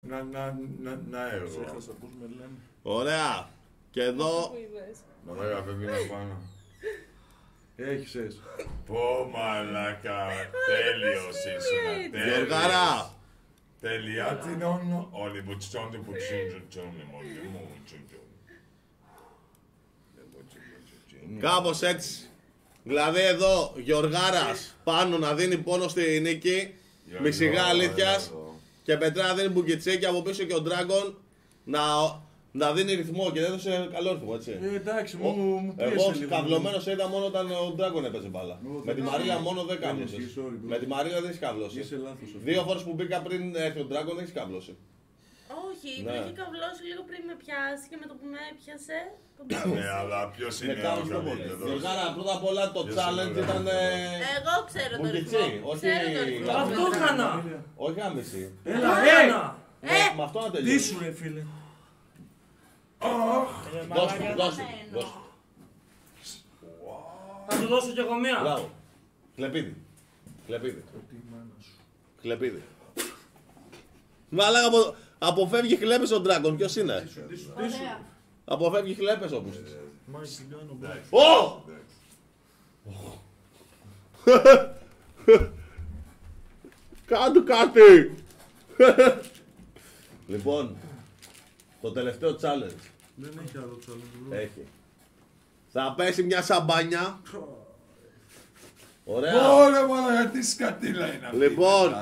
Να εγώ. Ξέχασα πώς με λένε. Ωραία. Και εδώ. Ωραία, φεύγει να πάνω. Έχεις. Πω μαλάκα, τέλειος ήσουν. Γεωργάρα. Τελειάτινον, όλοι που τσιόντι που τσιόντζουνε μόνοι μου τσιόντζουνε. Κάπως έτσι. Δηλαδή εδώ Γεωργάρας πάνω να δίνει πόνο στη νίκη. Μισηγά αλήθειας. Και Πετρά να δίνει μπουκιτσί και από πίσω και ο Dragon να δίνει ρυθμό και δεν έδωσε καλό ρυθμό, έτσι. Εντάξει, μου πίεσε Εγώ λίγο. καυλωμένος είδα μόνο όταν ο Dragon έπαιζε μπάλα. Με τη Μαρίλα μόνο δεν κάβλωσες. Ισχύει, sorry, bro. Με τη Μαρίλα δεν έχει καυλώσει. Είσαι λάθος. Δύο φορές που μπήκα πριν έρθει ο Dragon δεν έχει καυλώσει. Όχι, Ναι. το είχε καυλώσει λίγο πριν με πιάσει και με το που με έπιασε. Ναι, αλλά ποιος είναι ο καλύτερος. Γεωργάρα, πρώτα απ' όλα το challenge ήταν. Εγώ ξέρω το Μπουκιτσί, ρυθμό. όχι. Ξέρω το ρυθμό. Αυτό έκανα! Όχι άμεση. Έλα, έκανα! Με αυτό να Τι τελειώσει. σου ρε φίλε. Δώσ' του, δώσ' του, δώσ' του. Θα σου δώσω κι εγώ μία. Μπράβο. Κλεπίδι. Κλεπίδι. Κλεπίδι. Μαλάκα αποφεύγει χλέπες ο Dragon. Ποιος είναι? Ωραία. Αποφεύγει χλέπες όπως. Μάικ, κάνω μπρο. Ω! Κάντου κάτι! Λοιπόν, το τελευταίο challenge Δεν έχει άλλο challenge. έχει. Θα πέσει μια σαμπάνια. Ωραία. Ωραία, μαλάκα, τι σκατήλα είναι αυτή. Λοιπόν,